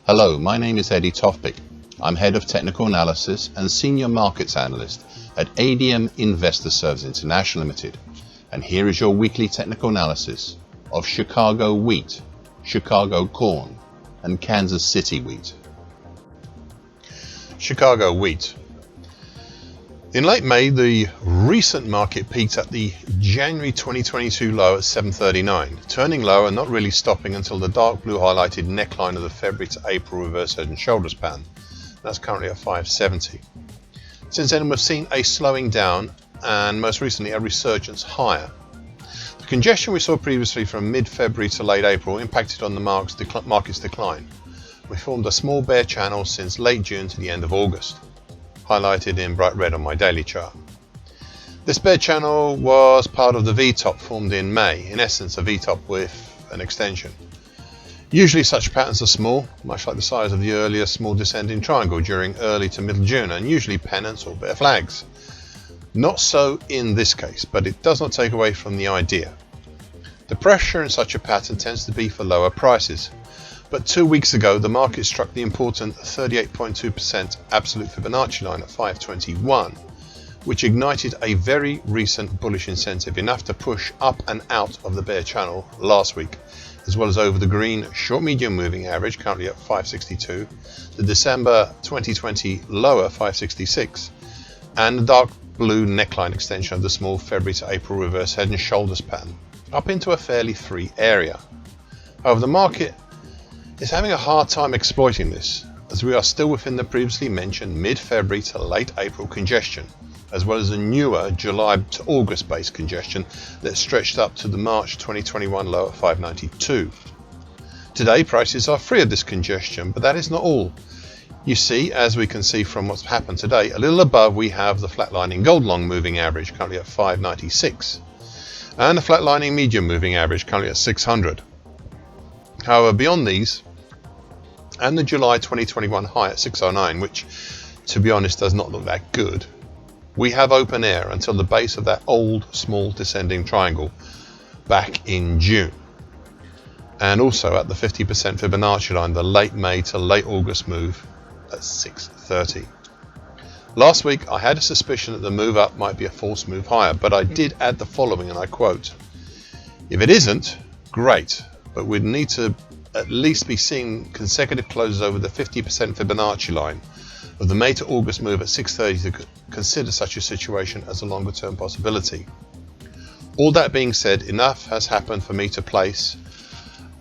Hello, my name is Eddie Tofpick. I'm Head of Technical Analysis and Senior Markets Analyst at ADM Investor Services International Limited. And here is your weekly technical analysis of Chicago wheat, Chicago corn, and Kansas City wheat. Chicago wheat. In late May, the recent market peaked at the January 2022 low at 739, turning lower and not really stopping until the dark blue highlighted neckline of the February to April reverse head and shoulders pattern. That's currently at 570. Since then, we've seen a slowing down and most recently a resurgence higher. The congestion we saw previously from mid-February to late April impacted on the market's decline. We formed a small bear channel since late June to the end of August, highlighted in bright red on my daily chart. This bear channel was part of the V-top formed in May, in essence a V-top with an extension. Usually such patterns are small, much like the size of the earlier small descending triangle during early to middle June, and usually pennants or bear flags. Not so in this case, but it does not take away from the idea. The pressure in such a pattern tends to be for lower prices. But 2 weeks ago, the market struck the important 38.2% absolute Fibonacci line at 521, which ignited a very recent bullish incentive, enough to push up and out of the bear channel last week, as well as over the green short-medium moving average, currently at 562, the December 2020 lower 566, and the dark blue neckline extension of the small February to April reverse head and shoulders pattern, up into a fairly free area. However, the market is having a hard time exploiting this, as we are still within the previously mentioned mid-February to late April congestion, as well as a newer July to August based congestion that stretched up to the March 2021 low at 592. Today prices are free of this congestion, but that is not all. You see, as we can see from what's happened today, a little above we have the flatlining gold long moving average currently at 596, and the flatlining medium moving average currently at 600. However, beyond these, and the July 2021 high at 609, which to be honest does not look that good, we have open air until the base of that old small descending triangle back in June, and also at the 50% Fibonacci line, the late May to late August move at 630. Last week I had a suspicion that the move up might be a false move higher, but I did add the following, and I quote, "If it isn't, great, but we'd need to at least be seeing consecutive closes over the 50% Fibonacci line of the May to August move at 630 to consider such a situation as a longer term possibility." All that being said, enough has happened for me to place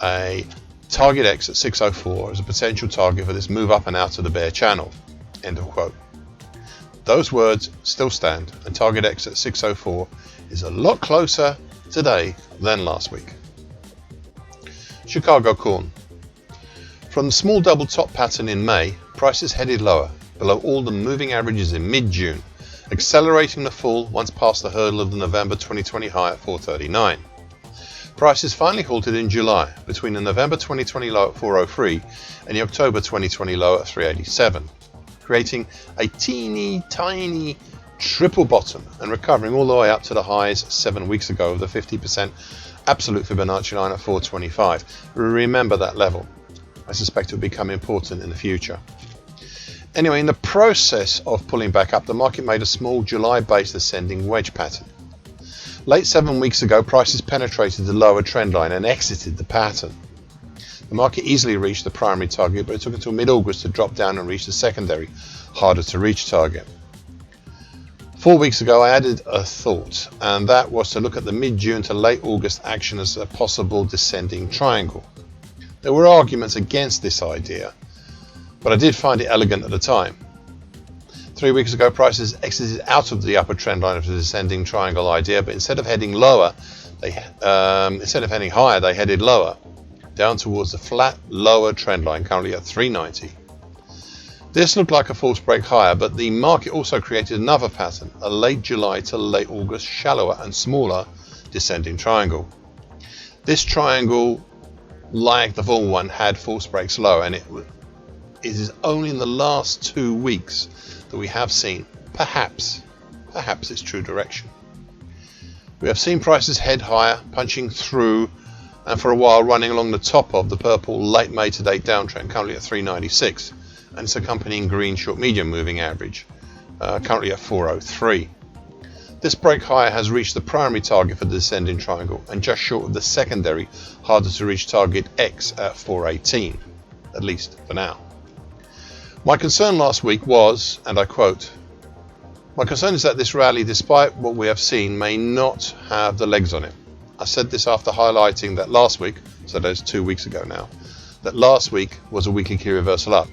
a target X at 604 as a potential target for this move up and out of the bear channel. End of quote. Those words still stand, and target X at 604 is a lot closer today than last week. Chicago corn. From the small double top pattern in May, prices headed lower, below all the moving averages in mid-June, accelerating the fall once past the hurdle of the November 2020 high at 439. Prices finally halted in July, between the November 2020 low at 403 and the October 2020 low at 387, creating a teeny tiny triple bottom and recovering all the way up to the highs 7 weeks ago of the 50% absolute Fibonacci line at 425. Remember that level. I suspect it will become important in the future. Anyway, in the process of pulling back up, the market made a small July-based ascending wedge pattern. Late 7 weeks ago, prices penetrated the lower trend line and exited the pattern. The market easily reached the primary target, but it took until mid-August to drop down and reach the secondary, harder to reach target. 4 weeks ago, I added a thought, and that was to look at the mid-June to late August action as a possible descending triangle. There were arguments against this idea, but I did find it elegant at the time. 3 weeks ago, prices exited out of the upper trend line of the descending triangle idea, but instead of heading higher, they headed lower, down towards the flat lower trend line, currently at 390. This looked like a false break higher, but the market also created another pattern, a late July to late August shallower and smaller descending triangle. This triangle, like the former one, had false breaks low, and it is only in the last 2 weeks that we have seen, perhaps its true direction. We have seen prices head higher, punching through, and for a while running along the top of the purple late May to date downtrend, currently at 396, and its accompanying green short medium moving average, currently at 403. This break higher has reached the primary target for the descending triangle and just short of the secondary, harder to reach target X at 418, at least for now. My concern last week was, and I quote, "My concern is that this rally, despite what we have seen, may not have the legs on it." I said this after highlighting that last week, so that's 2 weeks ago now, that last week was a weekly key reversal up.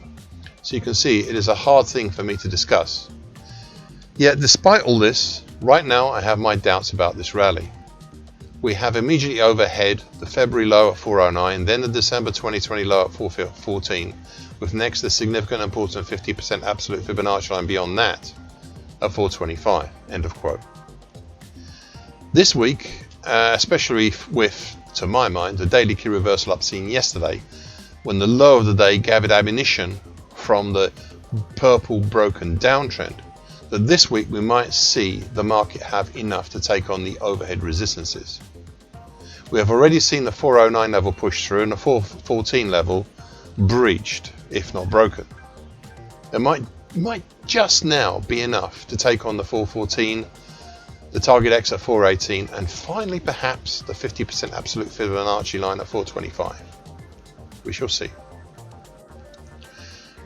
So you can see it is a hard thing for me to discuss. Yet despite all this, right now I have my doubts about this rally. We have immediately overhead the February low at 409, then the December 2020 low at 414, with next the significant important 50% absolute Fibonacci line beyond that at 425, end of quote. This week, especially with, to my mind, the daily key reversal up seen yesterday, when the low of the day gathered ammunition from the purple broken downtrend, that this week we might see the market have enough to take on the overhead resistances. We have already seen the 409 level push through and the 414 level breached, if not broken. It might just now be enough to take on the 414, the target X at 418, and finally perhaps the 50% absolute Fibonacci line at 425. We shall see.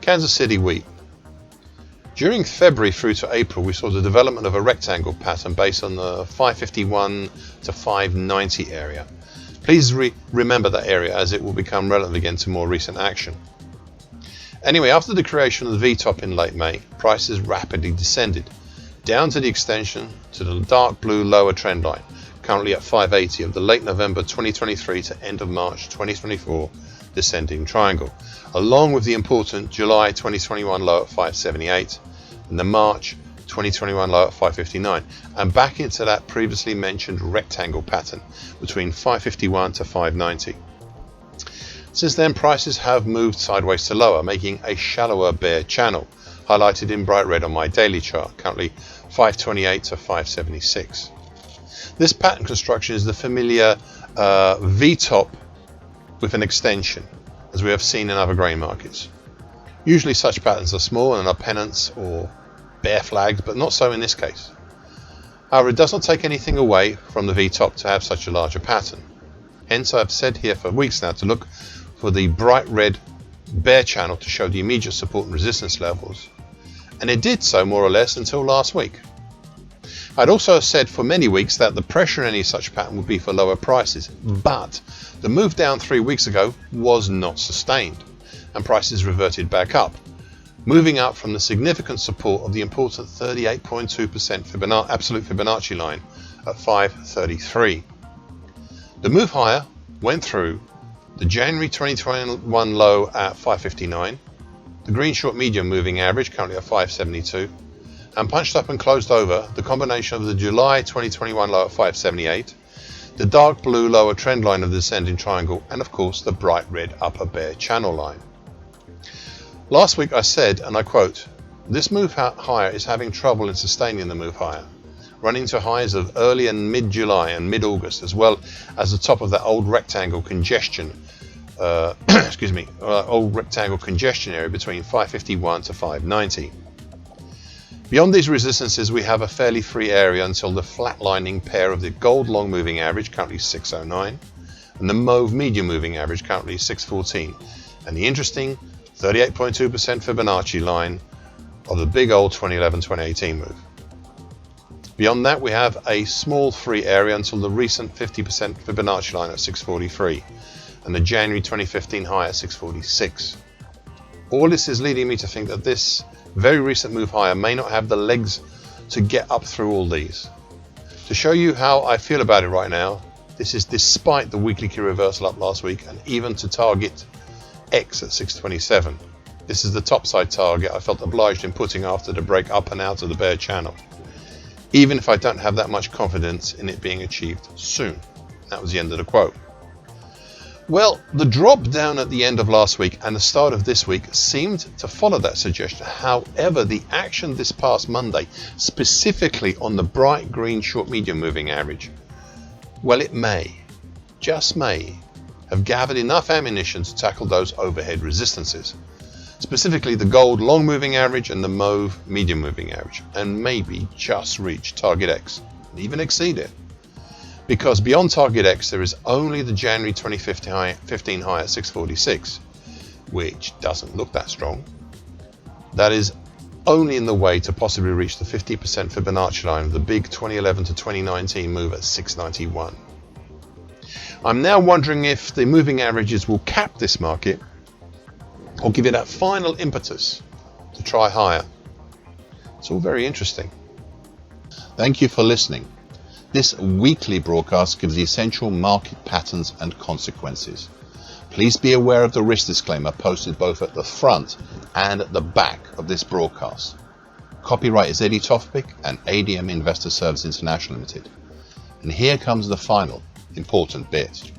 Kansas City wheat. During February through to April, we saw the development of a rectangle pattern based on the 551 to 590 area. Please remember that area, as it will become relevant again to more recent action. Anyway, after the creation of the V-top in late May, prices rapidly descended, down to the extension to the dark blue lower trend line, currently at 580 of the late November 2023 to end of March 2024 descending triangle, along with the important July 2021 low at 578 and the March 2021 low at 559, and back into that previously mentioned rectangle pattern between 551 to 590. Since then, prices have moved sideways to lower, making a shallower bear channel, highlighted in bright red on my daily chart, currently 528 to 576. This pattern construction is the familiar V-top with an extension, as we have seen in other grain markets. Usually such patterns are small and are pennants or bear flags, but not so in this case. However, it does not take anything away from the V-top to have such a larger pattern. Hence, I have said here for weeks now to look for the bright red bear channel to show the immediate support and resistance levels, and it did so more or less until last week. I'd also said for many weeks that the pressure in any such pattern would be for lower prices, but the move down 3 weeks ago was not sustained, and prices reverted back up, moving up from the significant support of the important 38.2% absolute Fibonacci line at 533. The move higher went through the January 2021 low at 559, the green short medium moving average currently at 572, and punched up and closed over the combination of the July 2021 low at 578, the dark blue lower trend line of the descending triangle, and of course the bright red upper bear channel line. Last week I said, and I quote, "This move higher is having trouble in sustaining the move higher, running to highs of early and mid-July and mid-August, as well as the top of that old rectangle congestion area between 551 to 590. Beyond these resistances, we have a fairly free area until the flatlining pair of the gold long moving average, currently 609, and the mauve medium moving average, currently 614, and the interesting 38.2% Fibonacci line of the big old 2011-2018 move. Beyond that, we have a small free area until the recent 50% Fibonacci line at 643 and the January 2015 high at 646. All this is leading me to think that this very recent move higher may not have the legs to get up through all these. To show you how I feel about it right now, this is despite the weekly key reversal up last week and even to target X at 627. This is the topside target I felt obliged in putting after the break up and out of the bear channel, even if I don't have that much confidence in it being achieved soon. That was the end of the quote. Well, the drop down at the end of last week and the start of this week seemed to follow that suggestion. However, the action this past Monday, specifically on the bright green short medium moving average, well, it may, just may, have gathered enough ammunition to tackle those overhead resistances, specifically the gold long moving average and the mauve medium moving average, and maybe just reach target X and even exceed it. Because beyond target X there is only the January 2015 high at 646, which doesn't look that strong. That is only in the way to possibly reach the 50% Fibonacci line of the big 2011 to 2019 move at 691. I'm now wondering if the moving averages will cap this market or give it that final impetus to try higher. It's all very interesting. Thank you for listening. This weekly broadcast gives the essential market patterns and consequences. Please be aware of the risk disclaimer posted both at the front and at the back of this broadcast. Copyright is Eddie Tofpik and ADM Investor Service International Limited. And here comes the final important bit.